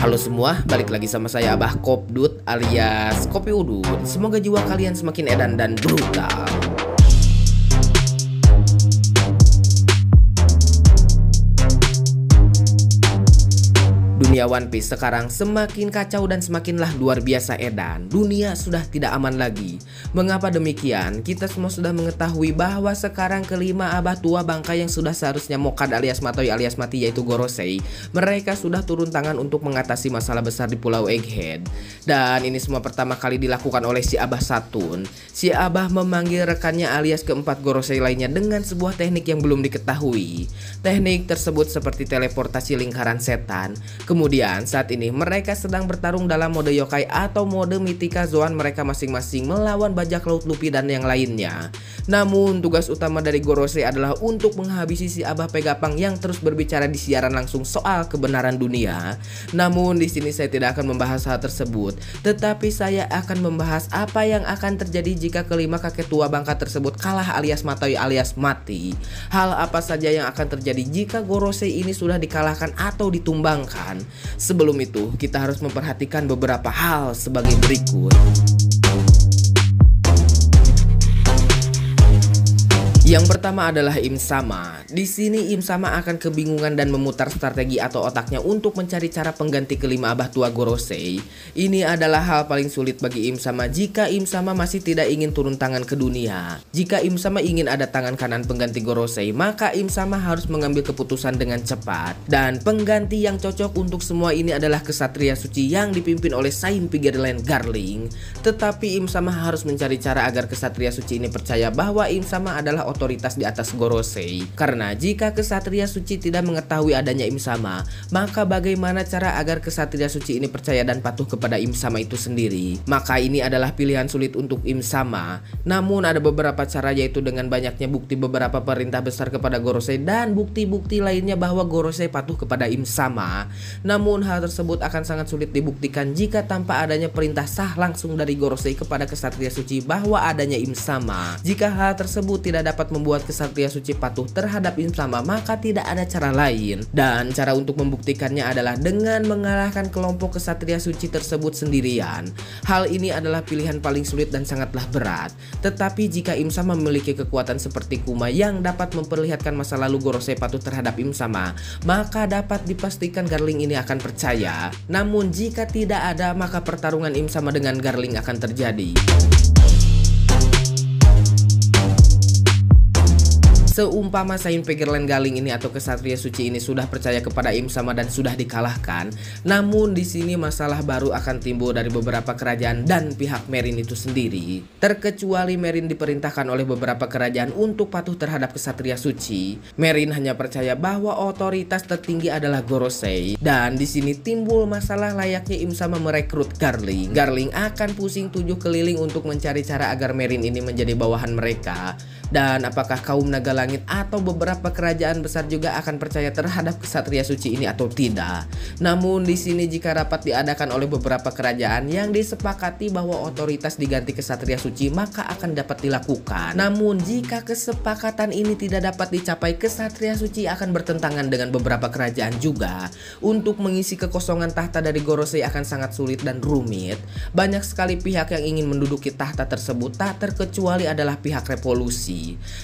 Halo semua, balik lagi sama saya Abah Kopdut alias Kopi Udut. Semoga jiwa kalian semakin edan dan brutal. Dunia One Piece sekarang semakin kacau dan semakinlah luar biasa edan. Dunia sudah tidak aman lagi. Mengapa demikian? Kita semua sudah mengetahui bahwa sekarang kelima abah tua bangkai yang sudah seharusnya mokad alias matoi alias mati yaitu Gorosei, mereka sudah turun tangan untuk mengatasi masalah besar di Pulau Egghead. Dan ini semua pertama kali dilakukan oleh si Abah Satun. Si Abah memanggil rekannya alias keempat Gorosei lainnya dengan sebuah teknik yang belum diketahui. Teknik tersebut seperti teleportasi lingkaran setan. Kemudian saat ini mereka sedang bertarung dalam mode yokai atau mode Mythica Zoan mereka masing-masing melawan bajak laut Luffy dan yang lainnya. Namun tugas utama dari Gorosei adalah untuk menghabisi si Abah Pegapang yang terus berbicara di siaran langsung soal kebenaran dunia. Namun di sini saya tidak akan membahas hal tersebut, tetapi saya akan membahas apa yang akan terjadi jika kelima kakek tua bangka tersebut kalah alias matoi alias mati. Hal apa saja yang akan terjadi jika Gorosei ini sudah dikalahkan atau ditumbangkan. Sebelum itu, kita harus memperhatikan beberapa hal sebagai berikut. Yang pertama adalah Im Sama. Di sini Im Sama akan kebingungan dan memutar strategi atau otaknya untuk mencari cara pengganti kelima abah tua Gorosei. Ini adalah hal paling sulit bagi Im Sama jika Im Sama masih tidak ingin turun tangan ke dunia. Jika Im Sama ingin ada tangan kanan pengganti Gorosei, maka Im Sama harus mengambil keputusan dengan cepat. Dan pengganti yang cocok untuk semua ini adalah Kesatria Suci yang dipimpin oleh Saint Pigerland Garling. Tetapi Im Sama harus mencari cara agar Kesatria Suci ini percaya bahwa Im Sama adalah otoritas di atas Gorosei. Karena jika Kesatria Suci tidak mengetahui adanya Im Sama, maka bagaimana cara agar Kesatria Suci ini percaya dan patuh kepada Im Sama itu sendiri? Maka ini adalah pilihan sulit untuk Im Sama. Namun ada beberapa cara, yaitu dengan banyaknya bukti beberapa perintah besar kepada Gorosei dan bukti-bukti lainnya bahwa Gorosei patuh kepada Im Sama. Namun hal tersebut akan sangat sulit dibuktikan jika tanpa adanya perintah sah langsung dari Gorosei kepada Kesatria Suci bahwa adanya Im Sama. Jika hal tersebut tidak dapat membuat Kesatria Suci patuh terhadap Im Sama, maka tidak ada cara lain. Dan cara untuk membuktikannya adalah dengan mengalahkan kelompok Kesatria Suci tersebut sendirian. Hal ini adalah pilihan paling sulit dan sangatlah berat. Tetapi jika Im Sama memiliki kekuatan seperti Kuma yang dapat memperlihatkan masa lalu Gorosei patuh terhadap Im Sama, maka dapat dipastikan Garling ini akan percaya. Namun jika tidak ada, maka pertarungan Im Sama dengan Garling akan terjadi. Seumpama Saint Pigerland Garling ini atau Kesatria Suci ini sudah percaya kepada Im Sama dan sudah dikalahkan, namun di sini masalah baru akan timbul dari beberapa kerajaan dan pihak Merin itu sendiri. Terkecuali Merin diperintahkan oleh beberapa kerajaan untuk patuh terhadap Kesatria Suci. Merin hanya percaya bahwa otoritas tertinggi adalah Gorosei, dan di sini timbul masalah layaknya Im Sama merekrut Garling. Garling akan pusing tujuh keliling untuk mencari cara agar Merin ini menjadi bawahan mereka. Dan apakah kaum naga langit atau beberapa kerajaan besar juga akan percaya terhadap Kesatria Suci ini atau tidak? Namun di sini jika rapat diadakan oleh beberapa kerajaan yang disepakati bahwa otoritas diganti Kesatria Suci, maka akan dapat dilakukan. Namun jika kesepakatan ini tidak dapat dicapai, Kesatria Suci akan bertentangan dengan beberapa kerajaan juga. Untuk mengisi kekosongan tahta dari Gorosei akan sangat sulit dan rumit. Banyak sekali pihak yang ingin menduduki tahta tersebut, tak terkecuali adalah pihak revolusi.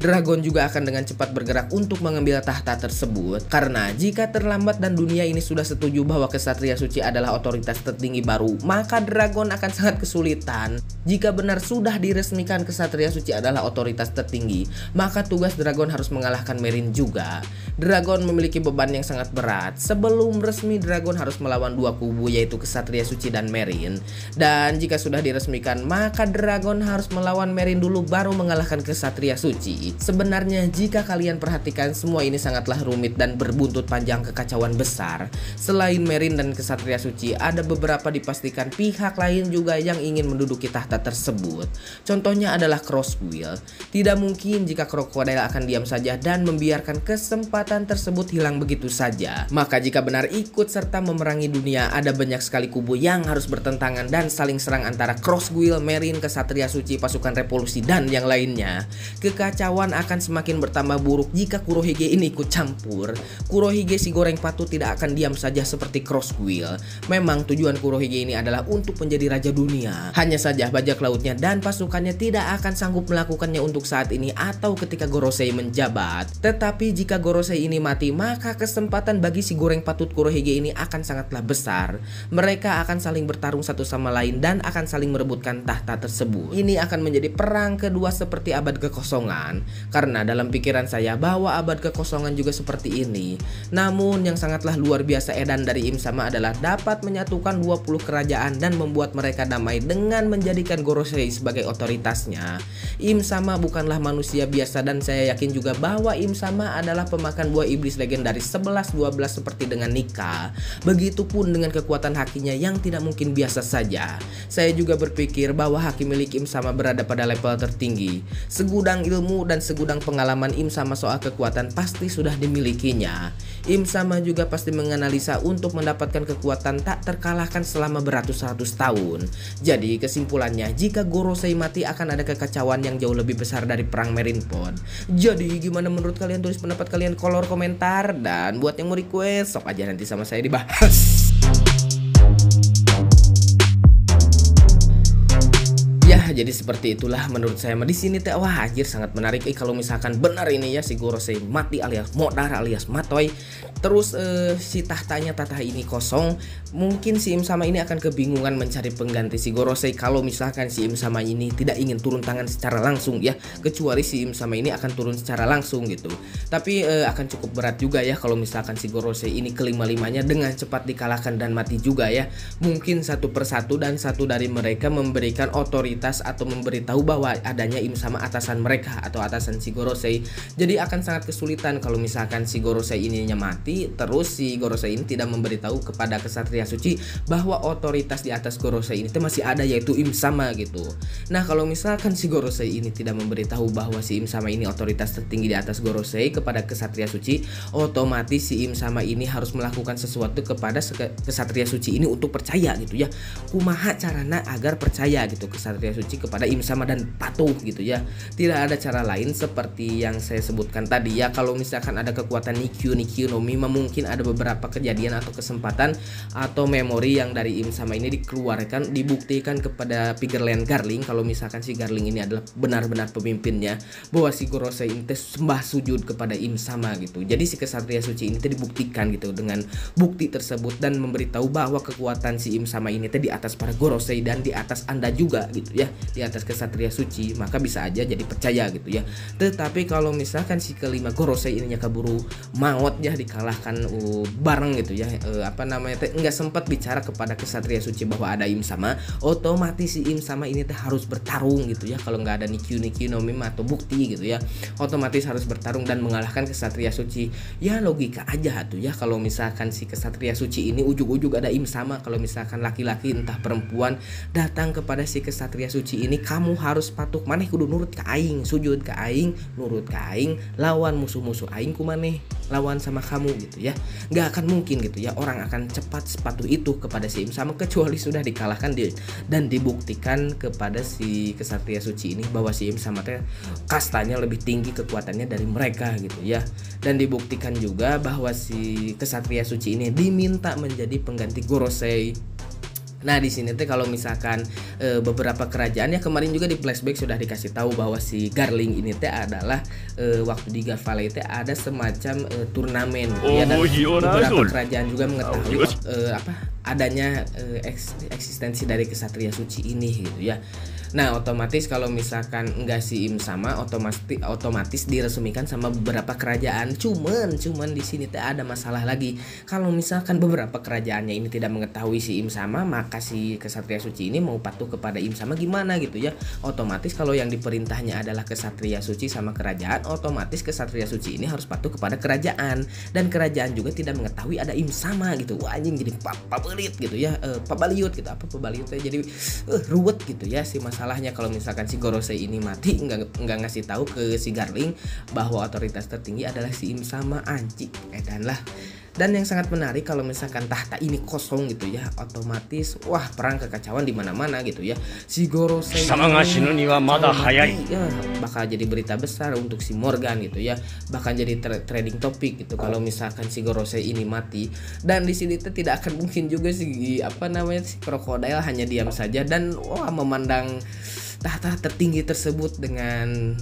Dragon juga akan dengan cepat bergerak untuk mengambil tahta tersebut. Karena jika terlambat dan dunia ini sudah setuju bahwa Kesatria Suci adalah otoritas tertinggi baru, maka Dragon akan sangat kesulitan. Jika benar sudah diresmikan Kesatria Suci adalah otoritas tertinggi, maka tugas Dragon harus mengalahkan Merin juga. Dragon memiliki beban yang sangat berat. Sebelum resmi Dragon harus melawan dua kubu, yaitu Kesatria Suci dan Merin. Dan jika sudah diresmikan, maka Dragon harus melawan Merin dulu baru mengalahkan Kesatria Suci. Sebenarnya jika kalian perhatikan, semua ini sangatlah rumit dan berbuntut panjang kekacauan besar. Selain Merin dan Kesatria Suci, ada beberapa dipastikan pihak lain juga yang ingin menduduki tahta tersebut. Contohnya adalah Crosswill. Tidak mungkin jika Crocodile akan diam saja dan membiarkan kesempatan tersebut hilang begitu saja. Maka jika benar ikut serta memerangi dunia, ada banyak sekali kubu yang harus bertentangan dan saling serang antara Crosswill, Merin, Kesatria Suci, pasukan revolusi dan yang lainnya. Kekacauan akan semakin bertambah buruk jika Kurohige ini ikut campur. Kurohige si goreng patut tidak akan diam saja seperti Cross Wheel. Memang tujuan Kurohige ini adalah untuk menjadi raja dunia. Hanya saja bajak lautnya dan pasukannya tidak akan sanggup melakukannya untuk saat ini atau ketika Gorosei menjabat. Tetapi jika Gorosei ini mati, maka kesempatan bagi si goreng patut Kurohige ini akan sangatlah besar. Mereka akan saling bertarung satu sama lain dan akan saling merebutkan tahta tersebut. Ini akan menjadi perang kedua seperti abad kekosongan, karena dalam pikiran saya bahwa abad kekosongan juga seperti ini. Namun yang sangatlah luar biasa edan dari Im Sama adalah dapat menyatukan 20 kerajaan dan membuat mereka damai dengan menjadikan Gorosei sebagai otoritasnya. Im Sama bukanlah manusia biasa dan saya yakin juga bahwa Im Sama adalah pemakan buah iblis legendaris 11-12 seperti dengan Nika. Begitupun dengan kekuatan hakinya yang tidak mungkin biasa saja. Saya juga berpikir bahwa haki milik Im Sama berada pada level tertinggi. Segudang ilmu dan segudang pengalaman Im Sama soal kekuatan pasti sudah dimilikinya. Im Sama juga pasti menganalisa untuk mendapatkan kekuatan tak terkalahkan selama beratus-ratus tahun. Jadi kesimpulannya, jika Gorosei mati akan ada kekacauan yang jauh lebih besar dari perang Marineford. Jadi gimana menurut kalian? Tulis pendapat kalian kolor komentar, dan buat yang mau request sok aja nanti sama saya dibahas. Jadi seperti itulah menurut saya di sini teh. Wah anjir sangat menarik kalau misalkan benar ini ya si Gorosei mati alias modar alias matoy. Terus si tahta ini kosong. Mungkin si Im Sama ini akan kebingungan mencari pengganti si Gorosei kalau misalkan si Im Sama ini tidak ingin turun tangan secara langsung ya. Kecuali si Im Sama ini akan turun secara langsung gitu. Tapi akan cukup berat juga ya kalau misalkan si Gorosei ini kelima-limanya dengan cepat dikalahkan dan mati juga ya. Mungkin satu persatu dan satu dari mereka memberikan otoritas atau memberitahu bahwa adanya Im Sama atasan mereka atau atasan si Gorosei. Jadi akan sangat kesulitan kalau misalkan si Gorosei ininya mati, terus si Gorosei ini tidak memberitahu kepada kesatria suci bahwa otoritas di atas Gorosei ini masih ada, yaitu Im Sama gitu. Nah kalau misalkan si Gorosei ini tidak memberitahu bahwa si Im Sama ini otoritas tertinggi di atas Gorosei kepada kesatria suci, otomatis si Im Sama ini harus melakukan sesuatu kepada kesatria suci ini untuk percaya gitu ya. Kumaha carana agar percaya gitu kesatria suci kepada Im Sama dan patuh gitu ya. Tidak ada cara lain seperti yang saya sebutkan tadi ya. Kalau misalkan ada kekuatan Nikyuu no Mima, mungkin ada beberapa kejadian atau kesempatan atau memori yang dari Im Sama ini dikeluarkan, dibuktikan kepada Pigerland Garling kalau misalkan si Garling ini adalah benar-benar pemimpinnya, bahwa si Gorosei ini sembah sujud kepada Im Sama gitu. Jadi si kesatria suci ini dibuktikan gitu dengan bukti tersebut dan memberitahu bahwa kekuatan si Im Sama ini di atas para Gorosei dan di atas Anda juga gitu ya, di atas kesatria suci, maka bisa aja jadi percaya gitu ya. Tetapi kalau misalkan si kelima Gorosei ininya keburu maut ya, dikalahkan bareng gitu ya, nggak sempat bicara kepada kesatria suci bahwa ada Im Sama, otomatis si Im Sama ini harus bertarung gitu ya. Kalau nggak ada Nikyuu no Mima atau bukti gitu ya, otomatis harus bertarung dan mengalahkan kesatria suci. Ya logika aja tuh ya, kalau misalkan si kesatria suci ini ujug-ujug ada Im Sama, kalau misalkan laki-laki entah perempuan datang kepada si kesatria suci ini, kamu harus patuh, maneh kudu nurut ke aing, sujud ke aing, nurut ke aing, lawan musuh-musuh aing ku maneh, lawan sama kamu gitu ya. Nggak akan mungkin gitu ya orang akan cepat sepatuh itu kepada si Im Sama, kecuali sudah dikalahkan dan dibuktikan kepada si kesatria suci ini bahwa si Im Sama kastanya lebih tinggi kekuatannya dari mereka gitu ya. Dan dibuktikan juga bahwa si kesatria suci ini diminta menjadi pengganti Gorosei. Nah di sini kalau misalkan beberapa kerajaan ya, kemarin juga di flashback sudah dikasih tahu bahwa si Garling ini adalah waktu di God Valley ada semacam turnamen ya, dan beberapa kerajaan juga mengetahui adanya eksistensi dari kesatria suci ini gitu ya. Nah otomatis kalau misalkan enggak si Im Sama, otomatis diresmikan sama beberapa kerajaan. Cuman di sini ada masalah lagi. Kalau misalkan beberapa kerajaannya ini tidak mengetahui si Im Sama, maka si kesatria suci ini mau patuh kepada Im Sama gimana gitu ya. Otomatis kalau yang diperintahnya adalah kesatria suci sama kerajaan, otomatis kesatria suci ini harus patuh kepada kerajaan, dan kerajaan juga tidak mengetahui ada Im Sama gitu. Wah anjing, jadi pabelit gitu ya, pabaliut gitu, pabaliut ya, jadi ruwet gitu ya si masalahnya. Kalau misalkan si Gorosei ini mati, nggak ngasih tahu ke si Garling bahwa otoritas tertinggi adalah si Im Sama, anjing edan lah. Dan yang sangat menarik kalau misalkan tahta ini kosong gitu ya, otomatis wah perang kekacauan di mana-mana gitu ya. Si Gorosei ini ya, bakal jadi berita besar untuk si Morgan gitu ya. Bahkan jadi trading topik gitu kalau misalkan si Gorosei ini mati. Dan di sini tuh tidak akan mungkin juga si si krokodil hanya diam saja dan wah memandang tahta tertinggi tersebut dengan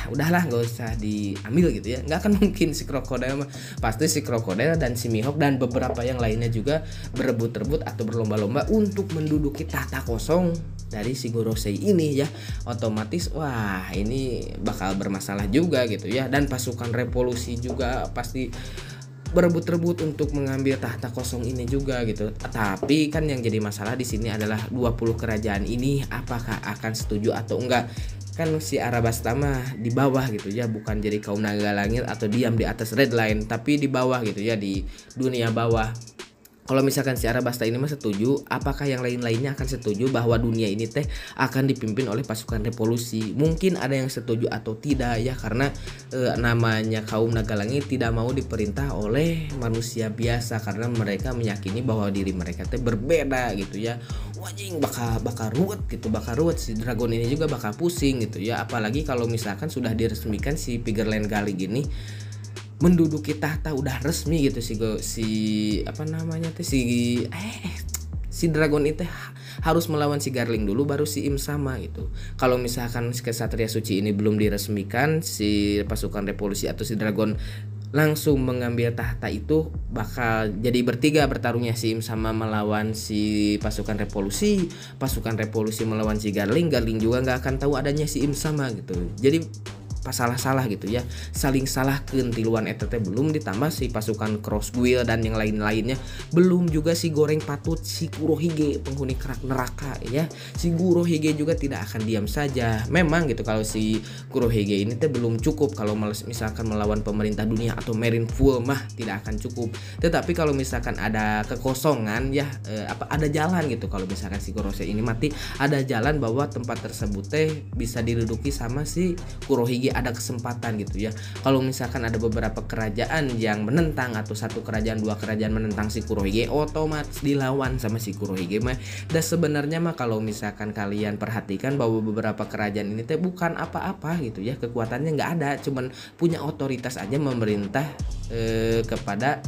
udahlah nggak usah diambil gitu ya. Nggak akan mungkin si krokodil, pasti si krokodil dan si Mihawk dan beberapa yang lainnya juga berebut-rebut atau berlomba-lomba untuk menduduki tahta kosong dari si Gorosei ini ya. Otomatis wah ini bakal bermasalah juga gitu ya. Dan pasukan revolusi juga pasti berebut-rebut untuk mengambil tahta kosong ini juga gitu. Tapi kan yang jadi masalah di sini adalah 20 kerajaan ini apakah akan setuju atau enggak. Kan si Arabasta mah di bawah gitu ya, bukan jadi kaum naga langit atau diam di atas red line, tapi di bawah gitu ya, di dunia bawah. Kalau misalkan si Arabasta ini mah setuju, apakah yang lain-lainnya akan setuju bahwa dunia ini teh akan dipimpin oleh pasukan revolusi? Mungkin ada yang setuju atau tidak ya, karena namanya kaum naga langit tidak mau diperintah oleh manusia biasa karena mereka meyakini bahwa diri mereka teh berbeda gitu ya. Wajing bakal ruwet gitu, bakal ruwet, si dragon ini juga bakal pusing gitu ya. Apalagi kalau misalkan sudah diresmikan si Pigerland Galing ini menduduki tahta udah resmi gitu, si dragon itu harus melawan si Garling dulu baru si Im sama gitu. Kalau misalkan kesatria suci ini belum diresmikan, si pasukan revolusi atau si dragon langsung mengambil tahta itu bakal jadi bertiga bertarungnya, si Im sama melawan si pasukan revolusi melawan si Garling juga nggak akan tahu adanya si Im sama gitu. Jadi salah gitu ya, saling salah kentiluan ETT, belum ditambah si pasukan Crossguil dan yang lain-lainnya, belum juga si goreng patut si Kurohige penghuni kerak neraka ya. Si Kurohige juga tidak akan diam saja. Memang gitu kalau si Kurohige ini teh belum cukup kalau misalkan melawan pemerintah dunia atau Marine full mah tidak akan cukup. Tetapi kalau misalkan ada kekosongan ya, ada jalan gitu, kalau misalkan si Gorosei ini mati ada jalan bahwa tempat tersebut teh bisa diduduki sama si Kurohige, ada kesempatan gitu ya. Kalau misalkan ada beberapa kerajaan yang menentang atau satu kerajaan dua kerajaan menentang si Kurohige, otomatis dilawan sama si Kurohige mah. Dan sebenarnya mah kalau misalkan kalian perhatikan bahwa beberapa kerajaan ini teh bukan apa-apa gitu ya, kekuatannya nggak ada, cuman punya otoritas aja memerintah kepada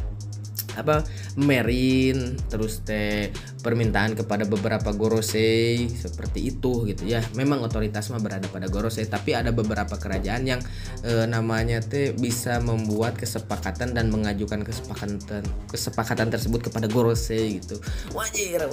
Marine, terus permintaan kepada beberapa Gorosei seperti itu gitu ya. Memang otoritas mah berada pada Gorosei, tapi ada beberapa kerajaan yang namanya bisa membuat kesepakatan dan mengajukan kesepakatan tersebut kepada Gorosei gitu. Wajir,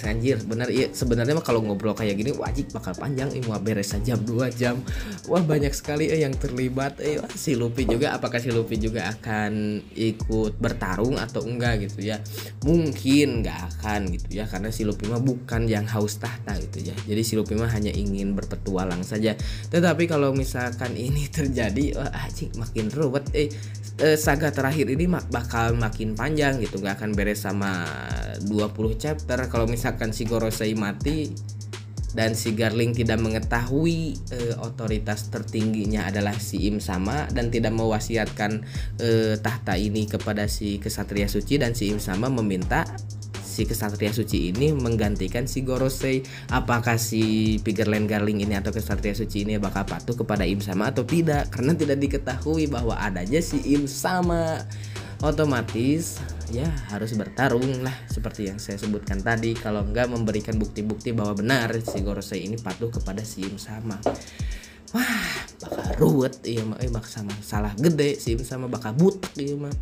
anjir bener ya. Sebenarnya mah kalau ngobrol kayak gini wajib bakal panjang, mau beres saja 2 jam. Wah banyak sekali yang terlibat. Si Luffy juga, apakah si Luffy juga akan ikut bertarung atau enggak gitu ya? Mungkin nggak akan gitu ya, karena si Luffy mah bukan yang haus tahta gitu ya. Jadi si Luffy mah hanya ingin berpetualang saja. Tetapi kalau misalkan ini terjadi, makin ruwet. Saga terakhir ini bakal makin panjang gitu, nggak akan beres sama 20 chapter. Kalau misalkan si Gorosei mati dan si Garling tidak mengetahui otoritas tertingginya adalah si Im sama dan tidak mewasiatkan tahta ini kepada si kesatria suci, dan si Im sama meminta si kesatria suci ini menggantikan si Gorosei, apakah si Pigerland Garling ini atau kesatria suci ini bakal patuh kepada Im sama atau tidak? Karena tidak diketahui bahwa adanya si Im sama, otomatis ya harus bertarung lah seperti yang saya sebutkan tadi. Kalau enggak memberikan bukti-bukti bahwa benar si Gorosei ini patuh kepada si Im sama, wah bakal ruwet iya mah, sama salah gede si Im sama bakal butek iya mah.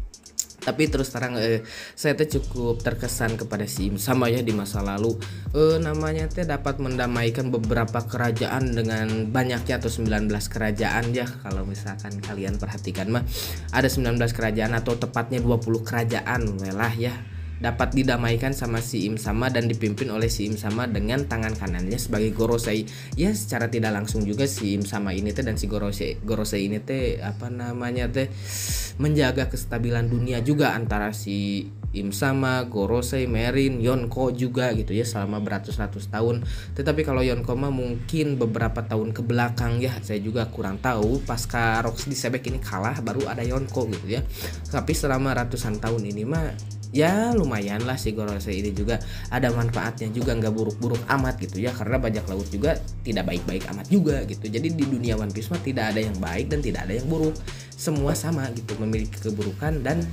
Tapi terus terang saya cukup terkesan kepada si Im sama ya di masa lalu. Namanya dapat mendamaikan beberapa kerajaan dengan banyaknya atau 19 kerajaan ya. Kalau misalkan kalian perhatikan mah ada 19 kerajaan atau tepatnya 20 kerajaan lah ya. dapat didamaikan sama si Im Sama dan dipimpin oleh si Im Sama dengan tangan kanannya sebagai Gorosei. Ya secara tidak langsung juga si Im Sama ini teh dan si Gorosei ini teh apa namanya teh menjaga kestabilan dunia juga antara si Im Sama, Gorosei, Merin, Yonko juga gitu ya selama beratus-ratus tahun. Tetapi kalau Yonko mah mungkin beberapa tahun ke belakang ya, saya juga kurang tahu. Pasca Rox disebek ini kalah baru ada Yonko gitu ya. Tapi selama ratusan tahun ini mah ya lumayan lah si Gorosei ini juga ada manfaatnya juga, nggak buruk-buruk amat gitu ya, karena bajak laut juga tidak baik-baik amat juga gitu. Jadi di dunia One Piece mah tidak ada yang baik dan tidak ada yang buruk, semua sama gitu, memiliki keburukan dan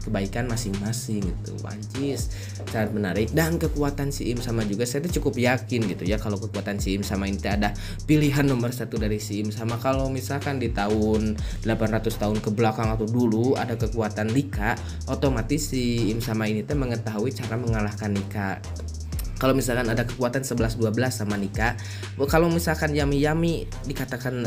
kebaikan masing-masing gitu. Anjis, sangat menarik. Dan kekuatan si Im Sama juga saya tuh cukup yakin gitu ya kalau kekuatan si Im Sama ini ada pilihan nomor satu dari si Im Sama. Kalau misalkan di tahun 800 tahun ke belakang atau dulu ada kekuatan Nika, otomatis si Im Sama ini tuh mengetahui cara mengalahkan Nika. Kalau misalkan ada kekuatan 11-12 sama Nika, kalau misalkan Yami dikatakan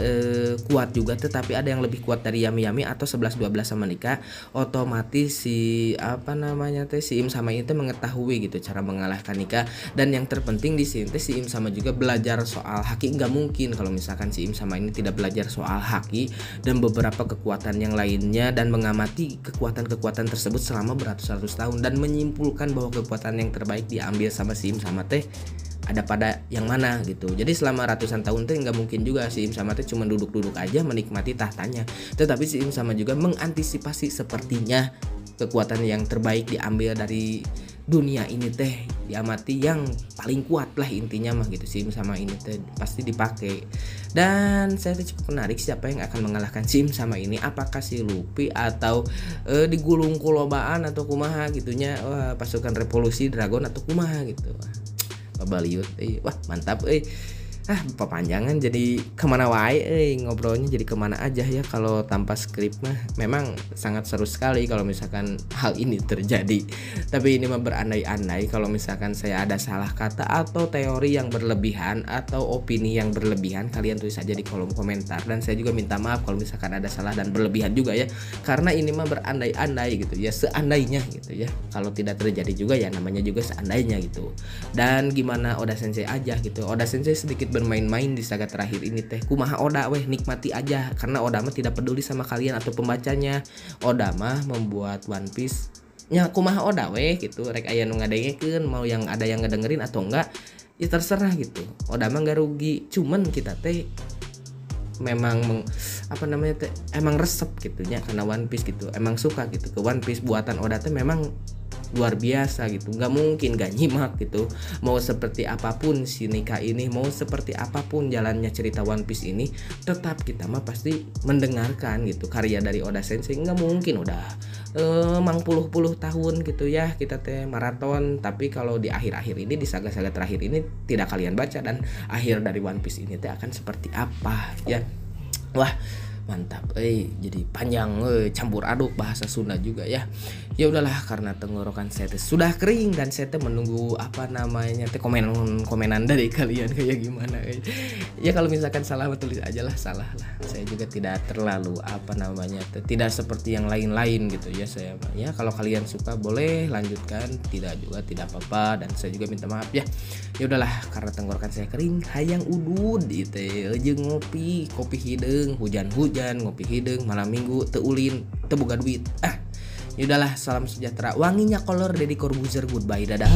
kuat juga, tetapi ada yang lebih kuat dari Yami atau 11-12 sama Nika, otomatis si apa namanya teh si Im Sama itu mengetahui gitu cara mengalahkan Nika. Dan yang terpenting di sini si Im Sama juga belajar soal haki. Nggak mungkin kalau misalkan si Im Sama ini tidak belajar soal haki dan beberapa kekuatan yang lainnya dan mengamati kekuatan-kekuatan tersebut selama beratus-ratus tahun dan menyimpulkan bahwa kekuatan yang terbaik diambil sama si Im Sama teh ada pada yang mana gitu. Jadi selama ratusan tahun teh nggak mungkin juga si Im Sama teh cuma duduk-duduk aja menikmati tahtanya, tetapi si Im Sama juga mengantisipasi sepertinya kekuatan yang terbaik diambil dari dunia ini teh diamati yang paling kuat lah intinya mah gitu. Si Im Sama ini teh pasti dipakai. Dan saya tuh cukup menarik siapa yang akan mengalahkan si Im Sama ini, apakah si Luffy atau digulung kulobaan atau kumaha gitunya, pasukan revolusi dragon atau kumaha gitu. Babaliut, wah mantap, perpanjangan jadi kemana wae, ngobrolnya jadi kemana aja ya kalau tanpa skrip mah. Memang sangat seru sekali kalau misalkan hal ini terjadi. Tapi ini mah berandai-andai kalau misalkan saya ada salah kata atau teori yang berlebihan atau opini yang berlebihan, kalian tulis aja di kolom komentar. Dan saya juga minta maaf kalau misalkan ada salah dan berlebihan juga ya, karena ini mah berandai-andai gitu ya, seandainya gitu ya. Kalau tidak terjadi juga ya namanya juga seandainya gitu. Dan gimana Oda Sensei aja gitu, Oda Sensei sedikit bermain-main di saga terakhir ini teh. Kumaha Oda weh, nikmati aja, karena Oda mah tidak peduli sama kalian atau pembacanya. Oda mah membuat One Piece nya kumaha Oda weh gitu, rek aya nu ngadengekeun, mau yang ada yang ngedengerin atau enggak ya terserah gitu. Oda mah gak rugi, cuman kita teh memang emang resep gitunya karena One Piece gitu, emang suka gitu ke One Piece. Buatan Oda teh memang luar biasa gitu, nggak mungkin gak nyimak gitu. Mau seperti apapun si Nika ini, mau seperti apapun jalannya cerita One Piece ini, tetap kita mah pasti mendengarkan gitu karya dari Oda Sensei. Nggak mungkin udah mang puluh tahun gitu ya kita teh maraton, tapi kalau di akhir-akhir ini, di saga-saga terakhir ini tidak kalian baca, dan akhir dari One Piece ini teh akan seperti apa ya. Wah mantap, jadi panjang, campur aduk bahasa Sunda juga ya. Ya udahlah, karena tenggorokan saya sudah kering dan saya menunggu apa namanya komenan dari kalian kayak gimana. Ya kalau misalkan salah tulis aja lah, salah lah. Saya juga tidak terlalu tidak seperti yang lain-lain gitu ya saya. Ya kalau kalian suka boleh lanjutkan, tidak juga tidak apa-apa, dan saya juga minta maaf ya. Ya udahlah, karena tenggorokan saya kering, hayang udud itu jeung kopi hidung, hujan-hujan, ngopi hidung, malam minggu teu ulin, teu boga duit. Ya udahlah, salam sejahtera, wanginya kolor Deddy Corbuzier, goodbye, dadah.